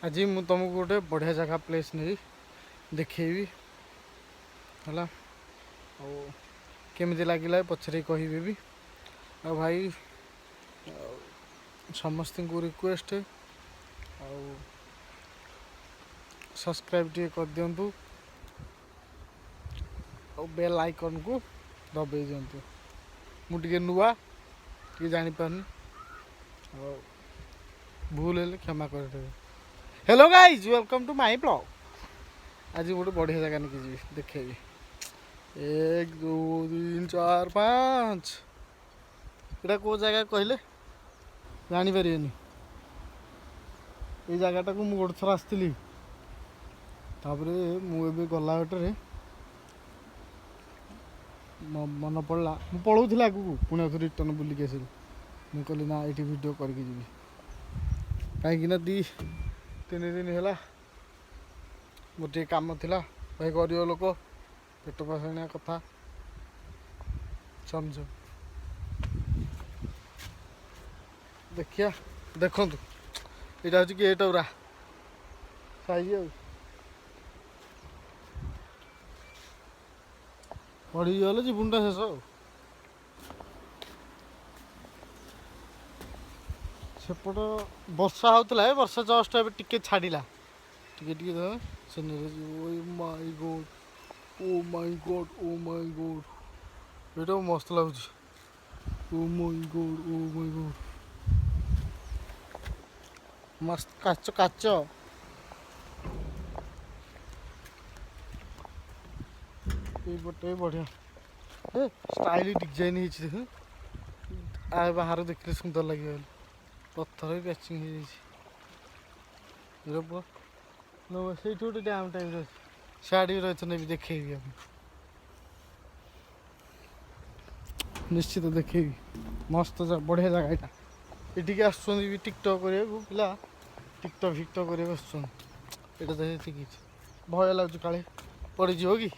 आज मु तुमको गोटे बढ़िया जगह प्लेस नहीं देखी है केमी लगे पचरे कह भी आ भाई समस्त को रिक्वेस्ट सब्सक्राइब टे कर दिंतु बेल आइकन को दबाई दिंतु मुझे नुआ टे जापारनी भूल है क्षमा कर। Hello guys welcome to my blog. आज गोटे बढ़िया जगह नहीं जी देखे 1 2 3 4 5 एटा को जगह कहले जापर ये जगटा को गोटे थर आसती मुझे गला बटर मन पड़ा मुझे पलाऊला आगू पुणी रिटर्न बुलिक आस मुझे कहली ना ये वीडियो करके जी कहीं 2-3 दिन है गोटे कम थिला भाई गरीब लोक पेट पसाणिया कथा समझ देखिया देखु यहाँ हूँ गेट उरा साइज पड़ी गले जीवनटा शेष सेपट वर्षा होता है वर्षा जस्ट ए टिके छाड़ा टिके my God oh my God oh my God ये मस्त लगुच oh my God oh my God मस्त काच काच ये बढ़िया स्टाइल डिजाइन है बाहर देखने सुंदर लगे पत्थर भी पैचिंग से गोटे डैम टाइप साड़ी रही भी देखेबी निश्चित देखेबी मस्त बढ़िया जगह यहाँ ये आस टिकटक करने पिला टिकटक फिकटक कर देखिए भय लगुच काले पड़ज कि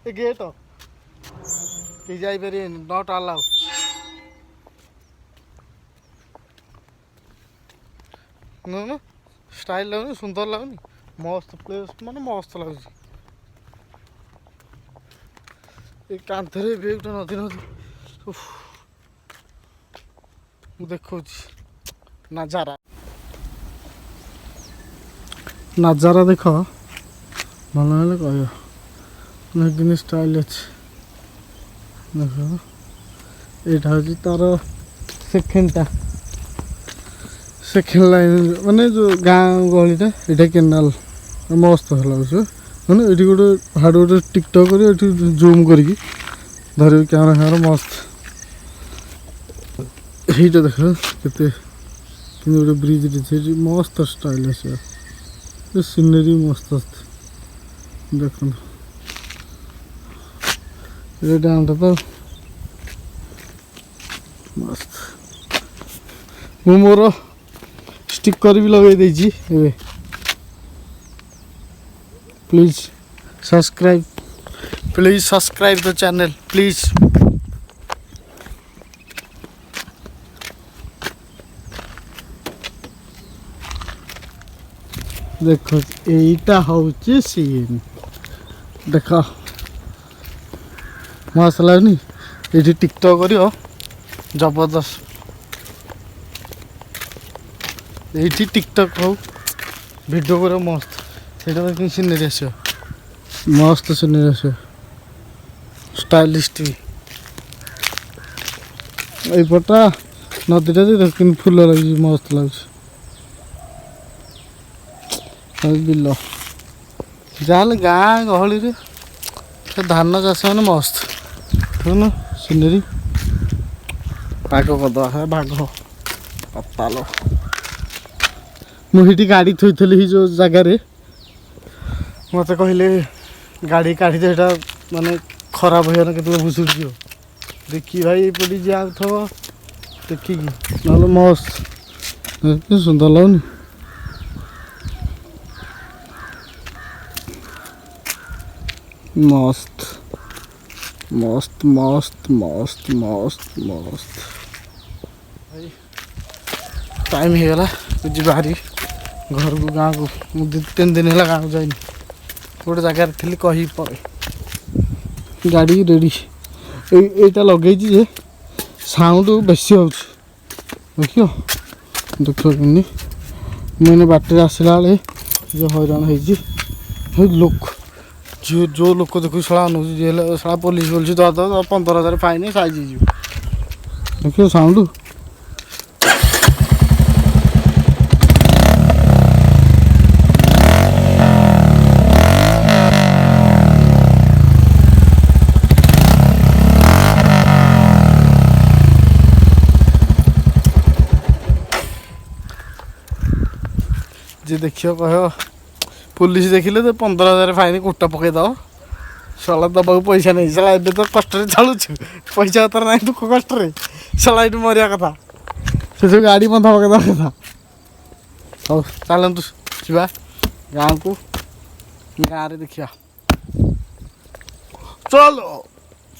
ए गेट कहीं जापर नट अलाउ ना स्टाइल लगुनि सुंदर लगुनि मस्त प्लेस माने मस्त लगुच ये कांथरे भी गोटे नदी नदी देखो नजारा नजारा देख भल कह स्टाइल अच्छे देख यहाँ हूँ तार सेकेंडटा सेकेंड लाइन माने जो गाँ गहलीटा ये केनाल मस्त लगे मैंने ये गोटे हाड़ गोटे टिकटक कर जूम कर धर कैमरा कैमरा मस्त यहीटा देख के गोटे ब्रिज मस्त स्टाइल आस सीनरी मस्त देख ये डैमटा तो मस्त मु मोर स्टिकर भी लगे दीजिए please subscribe the channel please देखो यहीटा हूँ सीन देख मस्त लगनी ये टिकटक कर जबरदस्त ये टिकटक हो वीडियो कर मस्त ये सीनरी आस मस्त सीनरी आस स्टाइलिस्ट भी यपटा नदीटा देख फुल लगे मस्त लगे बिल जहाँ गाँ गहली धान चाष मैंने मस्त देखुन सीनरी पाग करदे बाघ पताल मुझे गाड़ी थोड़ी जो जगार मत कहले गाड़ी काढ़ी माने खराब हो के भुसुड़ देखी भाई ये जाथो देखिकी ना मस्त सुंदर लगुनि मस्त मस्त मस्त मस्त मस्त मस्त टाइम होगा जी बाहरी घर को गाँव को मुझे 3 दिन है गाँव जाइनि गोटे जगार थी कही पर गाड़ी रेडी यहाँ लगे साउंड बेसी हो देख देख मैंने बाटर आसला बेले जो हईराण हो लोक जो लोक देखो साला अनुजी साला पुलिस बोलছি तो 15,000 फाइन साइज देखियो साउंड जी देखियो कह पुलिस देखिले तो 15,000 फाइन कोटा पकई दो साला दबा पैसा नहीं साला एबे तो कष्ट चलुँ पैसा तर ना दुख कष्ट साला ये मरिया कथा से सब गाड़ी बंद पकईद कथा हौ चलतु जा गाँव को गाँव देखिया चलो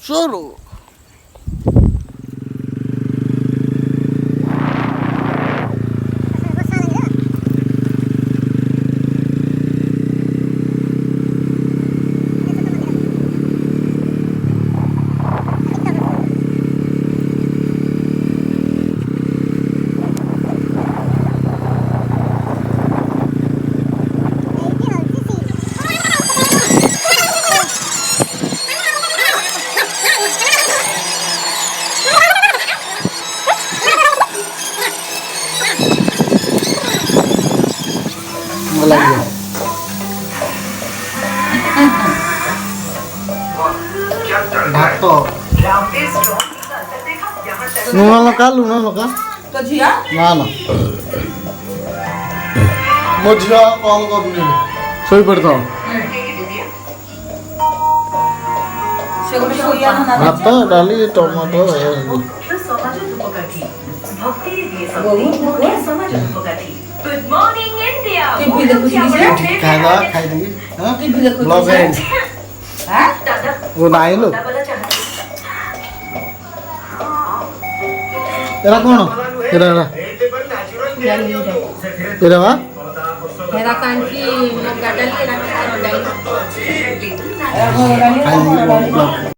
चलो भात लुण लगा ना ना मो झी कौन कर शोई पड़ था भात डाली टमाटो वो नाई लो एरा कौन एरा एरा एरा वा हेरा कांची मग गाडली खाई